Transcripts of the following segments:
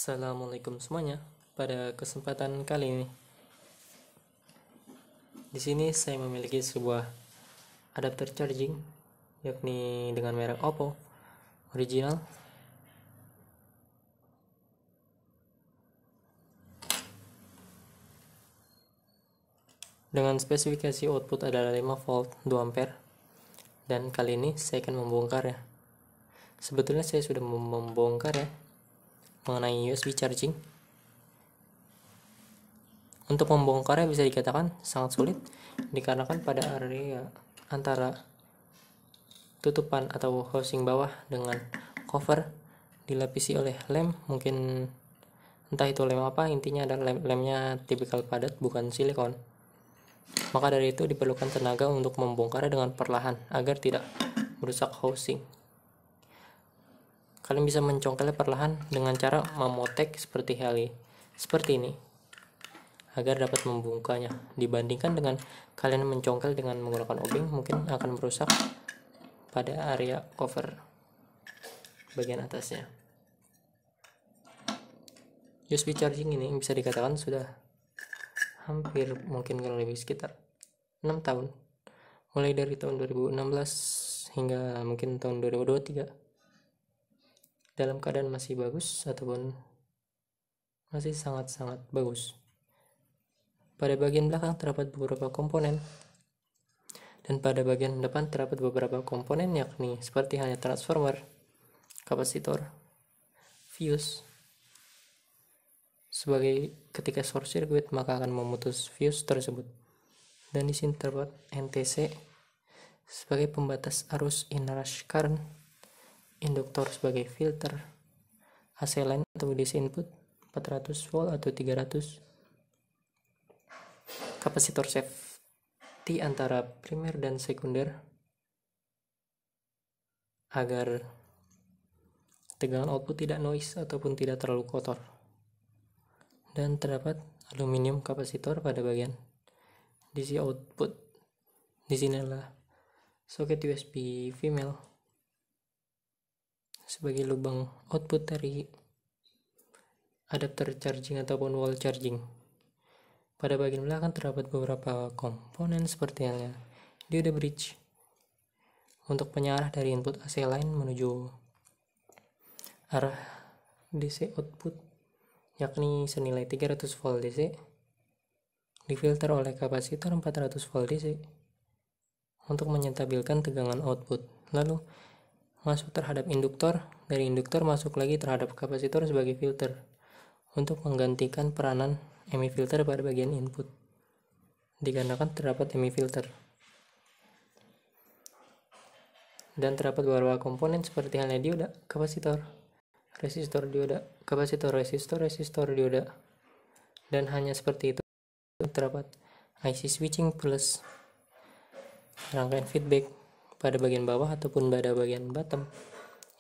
Assalamualaikum semuanya. Pada kesempatan kali ini, di sini saya memiliki sebuah adapter charging, yakni dengan merek Oppo original. Dengan spesifikasi output adalah 5 volt 2 ampere. Dan kali ini saya akan membongkarnya. Sebetulnya saya sudah membongkar ya mengenai USB charging. Untuk membongkarnya bisa dikatakan sangat sulit dikarenakan pada area antara tutupan atau housing bawah dengan cover dilapisi oleh lem, mungkin entah itu lem apa, intinya adalah lemnya tipikal padat bukan silikon. Maka dari itu diperlukan tenaga untuk membongkarnya dengan perlahan agar tidak merusak housing. Kalian bisa mencongkelnya perlahan dengan cara memotek seperti ini agar dapat membungkanya. Dibandingkan dengan kalian mencongkel dengan menggunakan obeng, mungkin akan merusak pada area cover bagian atasnya. USB charging ini bisa dikatakan sudah hampir mungkin kurang lebih sekitar 6 tahun, mulai dari tahun 2016 hingga mungkin tahun 2023, dalam keadaan masih bagus ataupun masih sangat-sangat bagus. Pada bagian belakang terdapat beberapa komponen, dan pada bagian depan terdapat beberapa komponen, yakni seperti halnya transformer, kapasitor, fuse. Sebagai ketika short circuit maka akan memutus fuse tersebut. Dan di sini terdapat NTC sebagai pembatas arus inrush current, induktor sebagai filter, AC line atau DC input 400 volt atau 300, kapasitor safety antara primer dan sekunder agar tegangan output tidak noise ataupun tidak terlalu kotor. Dan terdapat aluminium kapasitor pada bagian DC output. Di sini adalah soket USB female sebagai lubang output dari adapter charging ataupun wall charging. Pada bagian belakang terdapat beberapa komponen seperti halnya diode bridge untuk penyiar dari input AC line menuju arah DC output, yakni senilai 300 volt DC, difilter oleh kapasitor 400 volt DC untuk menyentabilkan tegangan output. Lalu masuk terhadap induktor, dari induktor masuk lagi terhadap kapasitor sebagai filter untuk menggantikan peranan EMI filter pada bagian input, dikarenakan terdapat EMI filter. Dan terdapat beberapa komponen seperti halnya dioda, kapasitor, resistor dioda, kapasitor, resistor dioda. Dan hanya seperti itu terdapat IC switching plus rangkaian feedback pada bagian bawah ataupun pada bagian bottom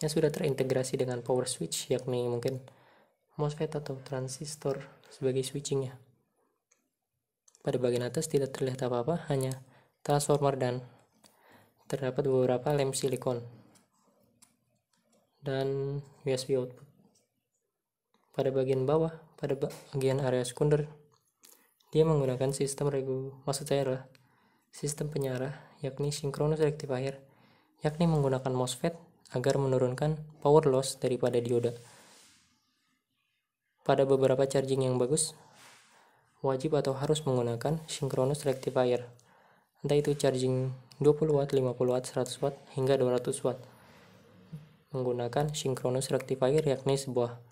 yang sudah terintegrasi dengan power switch, yakni mungkin MOSFET atau transistor sebagai switchingnya. Pada bagian atas tidak terlihat apa-apa, hanya transformer dan terdapat beberapa lem silikon dan USB output. Pada bagian bawah, pada bagian area sekunder, dia menggunakan sistem sistem penyiar, yakni synchronous rectifier, yakni menggunakan MOSFET agar menurunkan power loss daripada dioda. Pada beberapa charging yang bagus, wajib atau harus menggunakan synchronous rectifier, entah itu charging 20 watt, 50 watt, 100 watt, hingga 200 watt, menggunakan synchronous rectifier yakni sebuah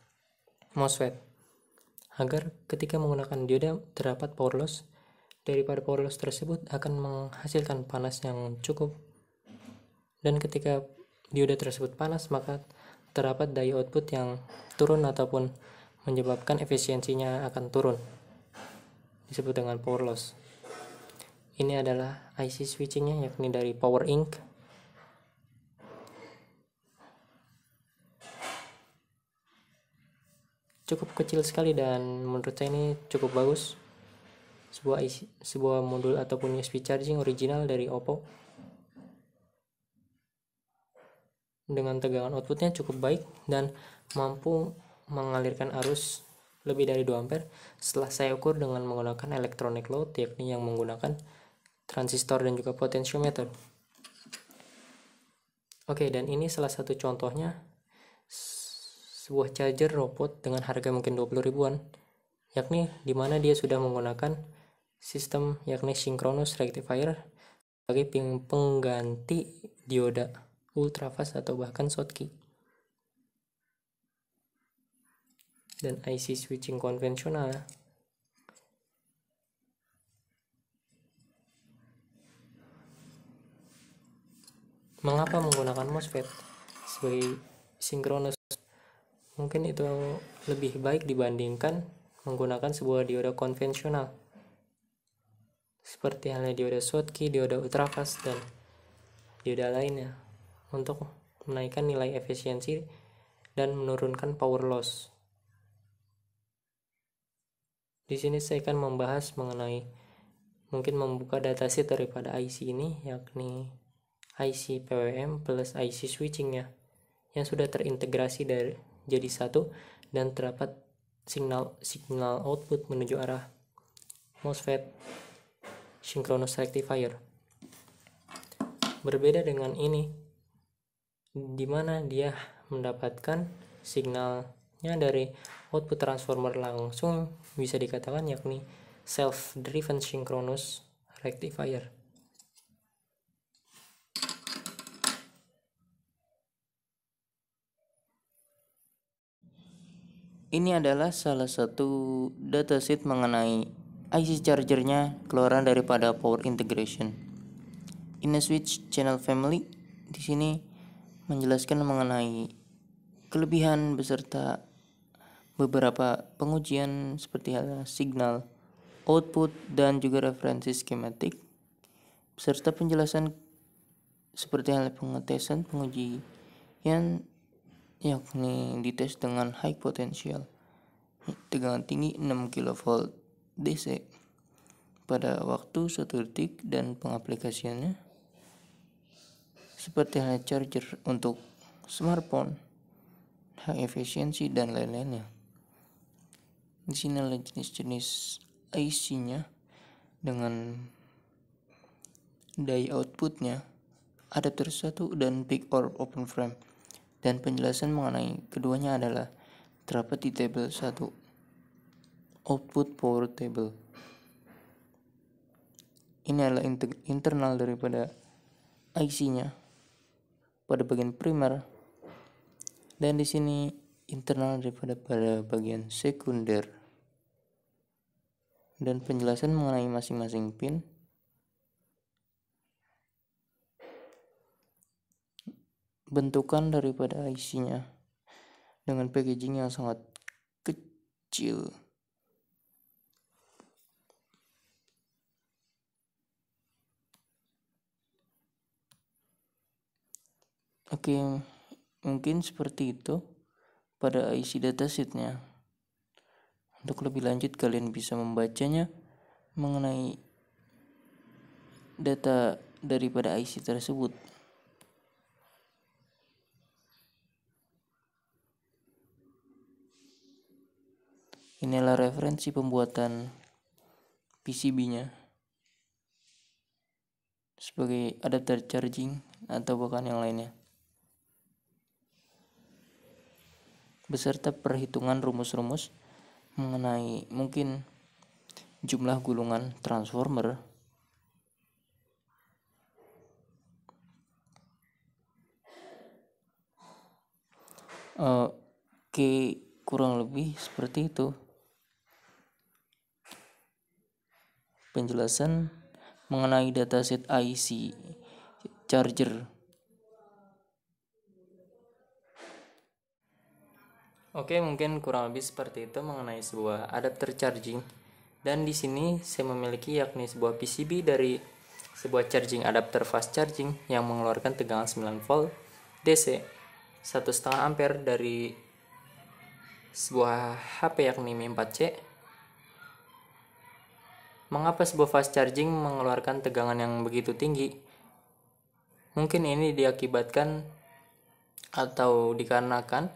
MOSFET, agar ketika menggunakan dioda terdapat power loss, daripada power loss tersebut akan menghasilkan panas yang cukup, dan ketika dioda tersebut panas maka terdapat daya output yang turun ataupun menyebabkan efisiensinya akan turun, disebut dengan power loss. Ini adalah IC switchingnya, yakni dari Power Inc. Cukup kecil sekali dan menurut saya ini cukup bagus. Sebuah modul ataupun USB charging original dari Oppo dengan tegangan outputnya cukup baik dan mampu mengalirkan arus lebih dari 2 ampere setelah saya ukur dengan menggunakan electronic load, yakni yang menggunakan transistor dan juga potentiometer. Oke, dan ini salah satu contohnya sebuah charger robot dengan harga mungkin 20 ribuan, yakni dimana dia sudah menggunakan sistem yakni synchronous rectifier sebagai pengganti dioda ultrafast atau bahkan Schottky. Dan IC switching konvensional. Mengapa menggunakan MOSFET sebagai sinkronus? Mungkin itu lebih baik dibandingkan menggunakan sebuah dioda konvensional seperti halnya dioda Schottky, dioda ultrafast, dan dioda lainnya untuk menaikkan nilai efisiensi dan menurunkan power loss. Di sini saya akan membahas mengenai mungkin membuka datasheet daripada IC ini, yakni IC PWM plus IC switchingnya yang sudah terintegrasi jadi satu dan terdapat signal output menuju arah MOSFET synchronous rectifier. Berbeda dengan ini, di mana dia mendapatkan signalnya dari output transformer langsung, bisa dikatakan yakni self-driven synchronous rectifier. Ini adalah salah satu datasheet mengenai IC chargernya keluaran daripada power integration. In a switch channel family, di sini menjelaskan mengenai kelebihan beserta beberapa pengujian seperti halnya signal, output, dan juga referensi skematik, beserta penjelasan seperti halnya pengetesan pengujian yakni dites dengan high potential tegangan tinggi 6 kV DC pada waktu 1 detik dan pengaplikasiannya seperti halnya charger untuk smartphone, high efisiensi, dan lain-lainnya. Di sini adalah jenis-jenis IC-nya dengan die outputnya, adapter 1 dan big or open frame. Dan penjelasan mengenai keduanya adalah terdapat di tabel 1, output power table. Ini adalah internal daripada IC-nya pada bagian primer, dan di sini internal daripada pada bagian sekunder. Dan penjelasan mengenai masing-masing pin. Bentukan daripada IC-nya dengan packaging yang sangat kecil. Oke, mungkin seperti itu pada IC datasheetnya. Untuk lebih lanjut kalian bisa membacanya mengenai data daripada IC tersebut. Inilah referensi pembuatan PCB-nya sebagai adapter charging atau bahkan yang lainnya, beserta perhitungan rumus-rumus mengenai mungkin jumlah gulungan transformer, kurang lebih seperti itu penjelasan mengenai dataset IC charger. Oke, mungkin kurang lebih seperti itu mengenai sebuah adapter charging. Dan di sini saya memiliki yakni sebuah PCB dari sebuah charging adapter fast charging yang mengeluarkan tegangan 9 volt DC 1,5 ampere dari sebuah HP yakni Mi 4C. Mengapa sebuah fast charging mengeluarkan tegangan yang begitu tinggi? Mungkin ini diakibatkan atau dikarenakan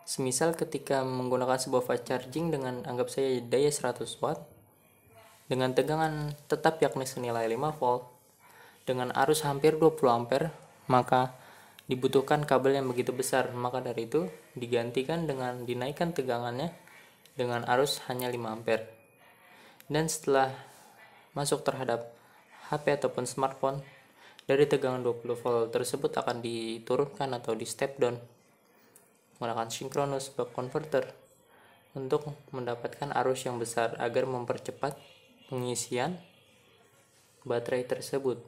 Semisal ketika menggunakan sebuah fast charging dengan anggap saja daya 100 watt dengan tegangan tetap yakni senilai 5 volt dengan arus hampir 20 ampere, maka dibutuhkan kabel yang begitu besar. Maka dari itu digantikan dengan dinaikkan tegangannya dengan arus hanya 5 ampere. Dan setelah masuk terhadap HP ataupun smartphone, dari tegangan 20 volt tersebut akan diturunkan atau di step down menggunakan synchronous buck converter untuk mendapatkan arus yang besar agar mempercepat pengisian baterai tersebut.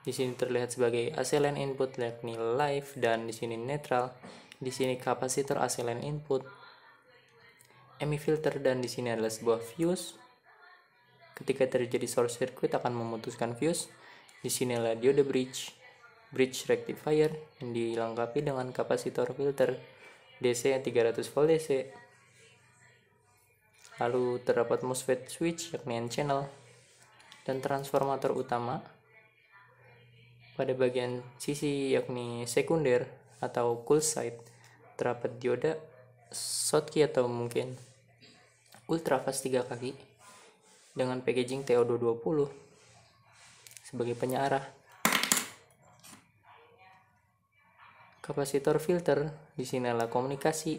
Di sini terlihat sebagai AC line input yakni live, dan di sini netral. Di sini kapasitor AC line input, ME filter, dan di sini adalah sebuah fuse. Ketika terjadi short circuit akan memutuskan fuse. Di sini adalah diode bridge rectifier yang dilengkapi dengan kapasitor filter DC 300 volt DC. Lalu terdapat MOSFET switch yakni N channel dan transformator utama. Pada bagian sisi yakni sekunder atau cool side terdapat dioda Schottky atau mungkin ultrafast 3 kaki dengan packaging TO220 sebagai penyarah. Kapasitor filter di sini adalah komunikasi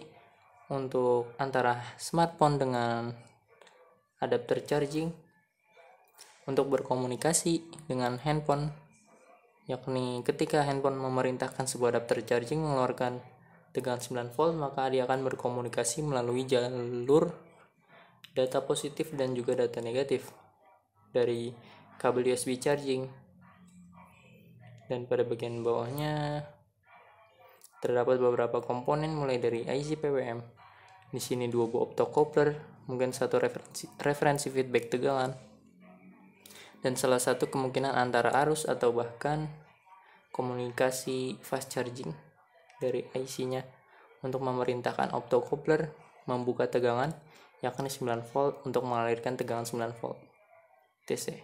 untuk antara smartphone dengan adapter charging untuk berkomunikasi dengan handphone, yakni ketika handphone memerintahkan sebuah adapter charging mengeluarkan tegangan 9 volt, maka dia akan berkomunikasi melalui jalur data positif dan juga data negatif dari kabel USB charging. Dan pada bagian bawahnya terdapat beberapa komponen mulai dari IC PWM. Di sini 2 buah optocoupler, mungkin satu referensi feedback tegangan, dan salah satu kemungkinan antara arus atau bahkan komunikasi fast charging dari IC-nya untuk memerintahkan optocoupler membuka tegangan yakni 9 volt untuk mengalirkan tegangan 9 volt DC.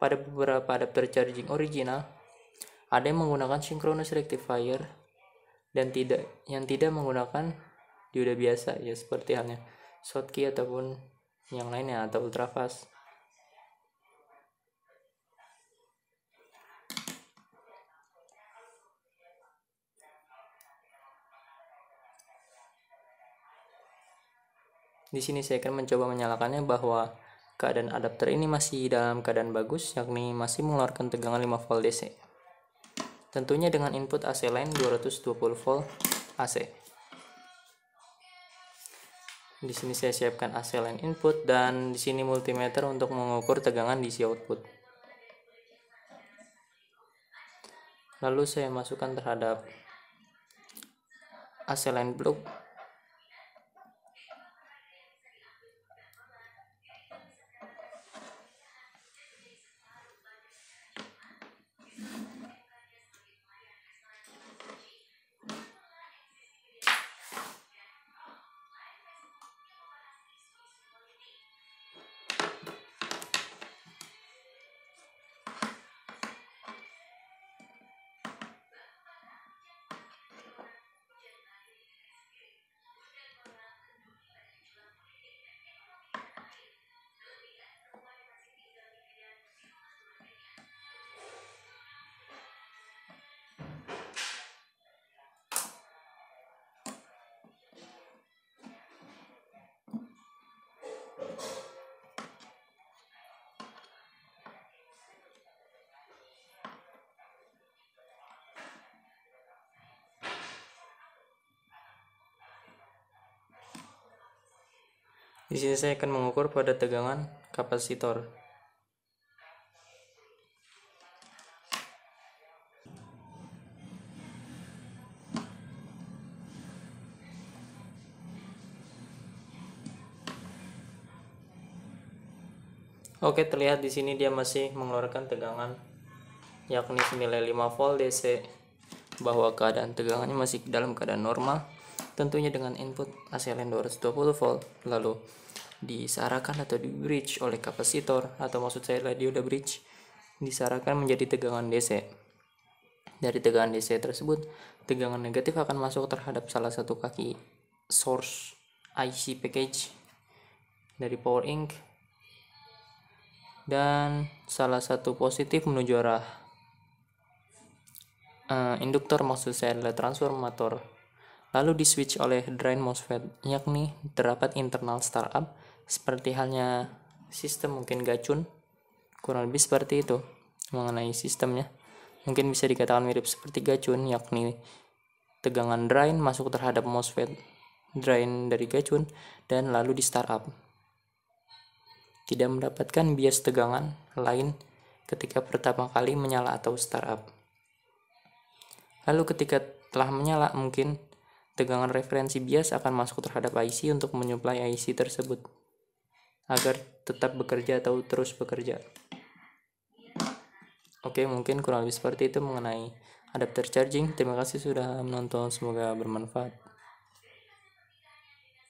Pada beberapa adapter charging original ada yang menggunakan synchronous rectifier dan yang tidak menggunakan dioda biasa, ya seperti halnya Schottky ataupun yang lainnya atau ultrafast. Di sini saya akan mencoba menyalakannya bahwa keadaan adapter ini masih dalam keadaan bagus, yakni masih mengeluarkan tegangan 5 volt DC. Tentunya dengan input AC line 220 volt AC. Di sini saya siapkan AC line input dan di sini multimeter untuk mengukur tegangan DC output. Lalu saya masukkan terhadap AC line plug. Di sini saya akan mengukur pada tegangan kapasitor. Oke, terlihat di sini dia masih mengeluarkan tegangan yakni senilai 5 volt DC, bahwa keadaan tegangannya masih dalam keadaan normal. Tentunya dengan input AC line 220 volt, lalu disearahkan atau di bridge oleh kapasitor, atau maksud saya adalah dioda bridge, disearahkan menjadi tegangan DC. Dari tegangan DC tersebut, tegangan negatif akan masuk terhadap salah satu kaki source IC package dari power ink, dan salah satu positif menuju arah induktor, maksud saya adalah transformator, lalu di switch oleh drain MOSFET, yakni terdapat internal startup seperti halnya sistem mungkin gacun, kurang lebih seperti itu mengenai sistemnya. Mungkin bisa dikatakan mirip seperti gacun, yakni tegangan drain masuk terhadap MOSFET drain dari gacun dan lalu di startup. Tidak mendapatkan bias tegangan lain ketika pertama kali menyala atau startup. Lalu ketika telah menyala, mungkin tegangan referensi bias akan masuk terhadap IC untuk menyuplai IC tersebut agar tetap bekerja atau terus bekerja. Oke, mungkin kurang lebih seperti itu mengenai adapter charging. Terima kasih sudah menonton, semoga bermanfaat.